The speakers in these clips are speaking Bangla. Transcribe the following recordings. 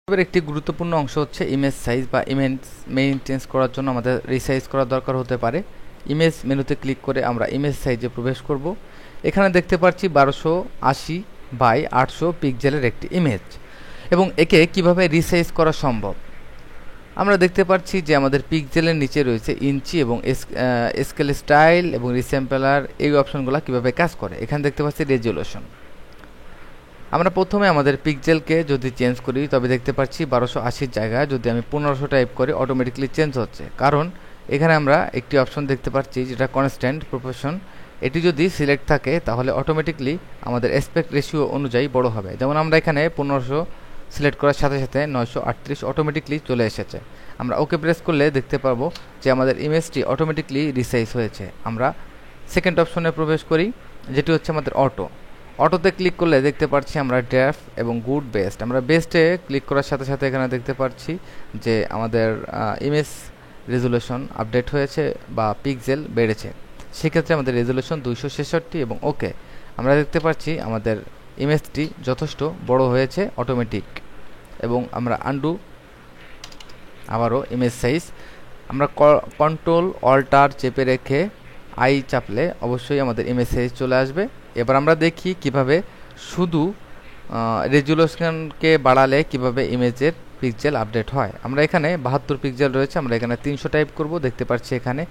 এবার একটি গুরুত্বপূর্ণ অংশ হচ্ছে ইমেজ সাইজ বা ইমেজ মেইনটেন্স করার জন্য আমাদের রিসাইজ করা দরকার হতে পারে। ইমেজ মেনুতে ক্লিক করে আমরা ইমেজ সাইজে প্রবেশ করব। এখানে দেখতে পাচ্ছি 1280 বাই 800 পিক্সেলের একটি ইমেজ এবং একে কিভাবে রিসাইজ করা সম্ভব। আমরা দেখতে পাচ্ছি যে আমাদের পিক্সেলের নিচে রয়েছে ইঞ্চি এবং স্কেল স্টাইল এবং রিস্যাম্পলার, এই অপশনগুলো কিভাবে কাজ করে। এখানে দেখতে পাচ্ছি রেজুলেশন। আমরা প্রথমে আমাদের পিক্সেলকে যদি চেঞ্জ করি তবে দেখতে পাচ্ছি 1280 জায়গায় যদি আমি 1500 টাইপ করি অটোমেটিকলি চেঞ্জ হচ্ছে, কারণ এখানে আমরা একটি অপশন দেখতে পাচ্ছি যেটা কনস্ট্যান্ট প্রপোর্শন। এটি যদি সিলেক্ট থাকে তাহলে অটোমেটিকলি আমাদের অ্যাসপেক্ট রেশিও অনুযায়ী বড় হবে। যেমন আমরা এখানে 1500 সিলেক্ট করার সাথে সাথে 938 অটোমেটিকলি চলে এসেছে। আমরা ওকে প্রেস করলে দেখতে পারবো যে আমাদের ইমেজটি অটোমেটিকলি রিসাইজ হয়েছে। আমরা সেকেন্ড অপশনে প্রবেশ করি, যেটি হচ্ছে আমাদের অটোতে ক্লিক করলে দেখতে পাচ্ছি আমরা ড্রাফট এবং গুড বেস্ট। আমরা বেস্টে ক্লিক করার সাথে সাথে এখানে দেখতে পাচ্ছি যে আমাদের ইমেজ রেজুলেশন আপডেট হয়েছে বা পিক্সেল বেড়েছে। সেক্ষেত্রে আমাদের রেজুলেশন 266 এবং ওকে। আমরা দেখতে পাচ্ছি আমাদের ইমেজটি যথেষ্ট বড় হয়েছে অটোমেটিক। এবং আমরা আন্ডু আবারও ইমেজ সাইজ আমরা কন্ট্রোল অল্টার চেপে রেখে আই চাপলে অবশ্যই আমাদের ইমেজ সাইজ চলে আসবে। এবার আমরা দেখি কিভাবে শুধু রেজুলেশনকে বাড়ালে কিভাবে ইমেজের পিক্সেল আপডেট হয়। আমরা এখানে 72 পিক্সেল রয়েছে, আমরা এখানে 300 টাইপ করব। দেখতে পাচ্ছি এখানে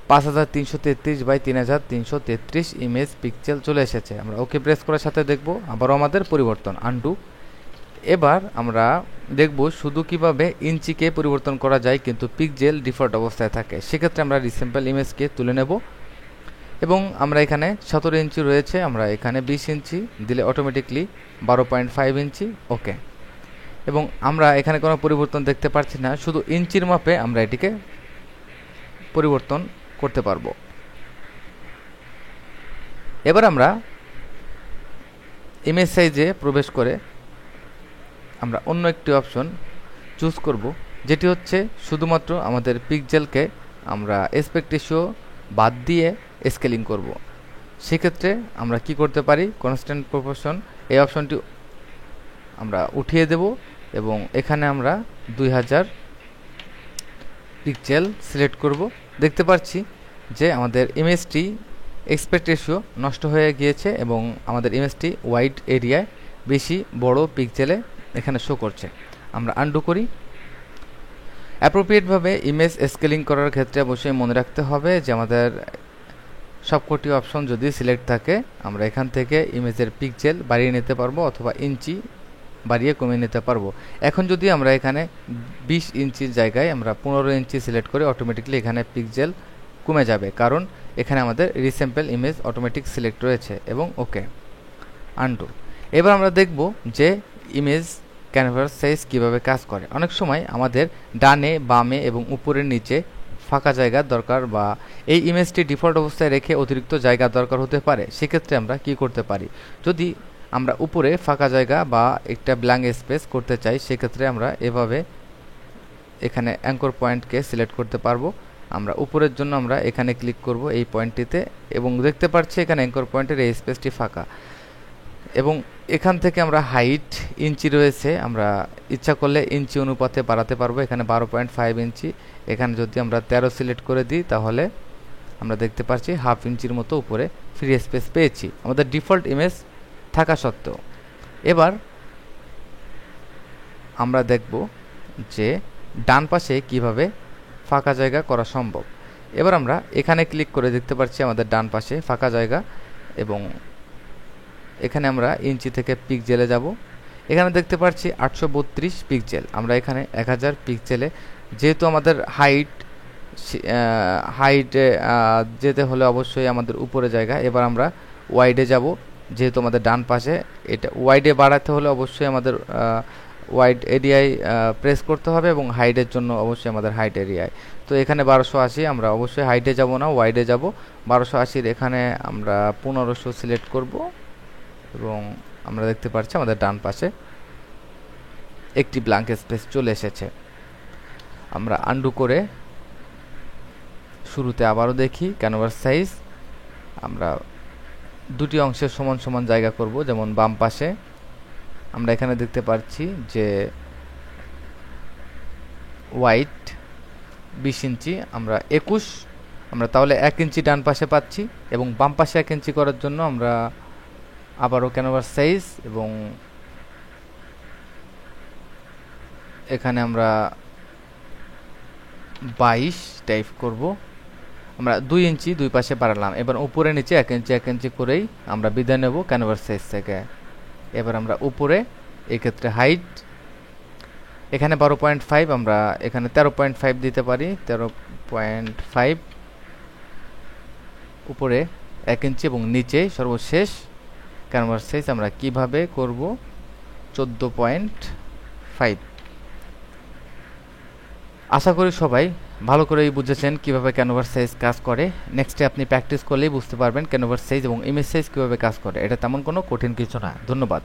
5333 বাই 3333 ইমেজ পিক্সেল চলে এসেছে। আমরা ওকে প্রেস করার সাথে দেখব আবারও আমাদের পরিবর্তন আন্ডু। এবার আমরা দেখব শুধু কিভাবে ইঞ্চিকে পরিবর্তন করা যায় কিন্তু পিক্সেল ডিফল্ট অবস্থায় থাকে। সেক্ষেত্রে আমরা রিস্যাম্পল ইমেজকে তুলে নেব এবং আমরা এখানে 17 ইঞ্চি রয়েছে, আমরা এখানে 20 ইঞ্চি দিলে অটোমেটিকলি 12.5 ইঞ্চি ওকে। এবং আমরা এখানে কোনো পরিবর্তন দেখতে পাচ্ছি না, শুধু ইঞ্চির মাপে আমরা এটিকে পরিবর্তন করতে পারবো। এবার আমরা ইমেজ সাইজে প্রবেশ করে আমরা অন্য একটি অপশন চুজ করব, যেটি হচ্ছে শুধুমাত্র আমাদের পিক্সেলকে আমরা অ্যাসপেক্ট রেশিও বাদ দিয়ে স্কেলিং করব। সেক্ষেত্রে আমরা কি করতে পারি, কনস্ট্যান্ট প্রপোর্শন এই অপশনটি আমরা উঠিয়ে দেব এবং এখানে আমরা 2000 পিক্সেল সিলেক্ট করব। দেখতে পাচ্ছি যে আমাদের ইমেজটি অ্যাসপেক্ট রেশিও নষ্ট হয়ে গিয়েছে এবং আমাদের ইমেজটি ওয়াইড এরিয়ায় বেশি বড় পিক্সেলে এখানে শো করছে। আমরা আন্ডু করি। অ্যাপ্রোপ্রিয়েটভাবে ইমেজ স্কেলিং করার ক্ষেত্রে অবশ্যই মনে রাখতে হবে যে আমাদের সবকটি অপশন যদি সিলেক্ট থাকে আমরা এখান থেকে ইমেজের পিক্সেল বাড়িয়ে নিতে পারবো অথবা ইঞ্চি বাড়িয়ে কমিয়ে নিতে পারবো। এখন যদি আমরা এখানে 20 ইঞ্চির জায়গায় আমরা 15 ইঞ্চি সিলেক্ট করে অটোমেটিকলি এখানে পিক্সেল কমে যাবে, কারণ এখানে আমাদের রিস্যাম্পল ইমেজ অটোমেটিক সিলেক্ট রয়েছে এবং ওকে আন্ডু। এবার আমরা দেখব যে ইমেজ ক্যানভাস সাইজ কীভাবে কাজ করে। অনেক সময় আমাদের ডানে বামে এবং উপরের নিচে ফাঁকা জায়গার দরকার বা এই ইমেজটি ডিফল্ট অবস্থায় রেখে অতিরিক্ত জায়গা দরকার হতে পারে। সেক্ষেত্রে আমরা কি করতে পারি, যদি আমরা উপরে ফাঁকা জায়গা বা একটা ব্ল্যাঙ্ক স্পেস করতে চাই সেক্ষেত্রে আমরা এভাবে এখানে অ্যাঙ্কর পয়েন্টকে সিলেক্ট করতে পারবো। আমরা উপরের জন্য আমরা এখানে ক্লিক করব এই পয়েন্টটিতে এবং দেখতে পাচ্ছি এখানে অ্যাঙ্কর পয়েন্টের এই স্পেসটি ফাঁকা এবং এখান থেকে আমরা হাইট ইঞ্চি রয়েছে, আমরা ইচ্ছা করলে ইঞ্চি অনুপাতে বাড়াতে পারবো। এখানে 12.5 ইঞ্চি, এখানে যদি আমরা 13 সিলেক্ট করে দিই তাহলে আমরা দেখতে পাচ্ছি হাফ ইঞ্চির মতো উপরে ফ্রি স্পেস পেয়েছি আমাদের ডিফল্ট ইমেজ থাকা সত্ত্বেও। এবার আমরা দেখব যে ডান পাশে কিভাবে ফাঁকা জায়গা করা সম্ভব। এবার আমরা এখানে ক্লিক করে দেখতে পাচ্ছি আমাদের ডান পাশে ফাঁকা জায়গা এবং এখানে আমরা ইঞ্চি থেকে পিক্সেলে যাব। এখানে দেখতে পাচ্ছি 832 পিক্সেল, আমরা এখানে 1000 পিক্সেলে, যেহেতু আমাদের হাইটে যেতে হলে অবশ্যই আমাদের উপরে জায়গা। এবার আমরা ওয়াইডে যাব, যেহেতু আমাদের ডান পাশে এটা ওয়াইডে বাড়াতে হলে অবশ্যই আমাদের ওয়াইড এরিয়ায় প্রেস করতে হবে এবং হাইটের জন্য অবশ্যই আমাদের হাইট এরিয়ায়। তো এখানে 1280, আমরা অবশ্যই হাইটে যাব না ওয়াইডে যাব। 1280 এখানে আমরা 1500 সিলেক্ট করব এবং আমরা দেখতে পাচ্ছি আমাদের ডান পাশে একটি ব্ল্যাঙ্ক স্পেস চলে এসেছে। আমরা আন্ডু করে শুরুতে আবারও দেখি ক্যানভাস সাইজ আমরা দুটি অংশের সমান সমান জায়গা করব। যেমন বাম পাশে আমরা এখানে দেখতে পাচ্ছি যে হোয়াইট 20 ইঞ্চি, আমরা 21, আমরা তাহলে 1 ইঞ্চি ডান পাশে পাচ্ছি এবং বাম পাশে 1 ইঞ্চি করার জন্য আমরা আবারও ক্যানভাস সাইজ এবং এখানে আমরা 22 টাইপ করব। আমরা 2 ইঞ্চি দুই পাশে বাড়ালাম। এবার উপরে নিচে 1 ইঞ্চি 1 ইঞ্চি করেই আমরা বিদায় নেব ক্যানভাস সাইজ থেকে। এবার আমরা উপরে এই ক্ষেত্রে হাইট এখানে 12.5, আমরা এখানে 13.5 দিতে পারি। 13.5 উপরে 1 ইঞ্চি এবং নিচে সর্বশেষ ক্যানভাস সাইজ আমরা কিভাবে করব 14.5। আশা করি সবাই ভালো করেই বুঝেছেন কিভাবে ক্যানভাস সাইজ কাজ করে। নেক্সটে আপনি প্র্যাকটিস করলেই বুঝতে পারবেন ক্যানভাস সাইজ এবং ইমেজ সাইজ কিভাবে কাজ করে। এটা তেমন কোনো কঠিন কিছু না। ধন্যবাদ।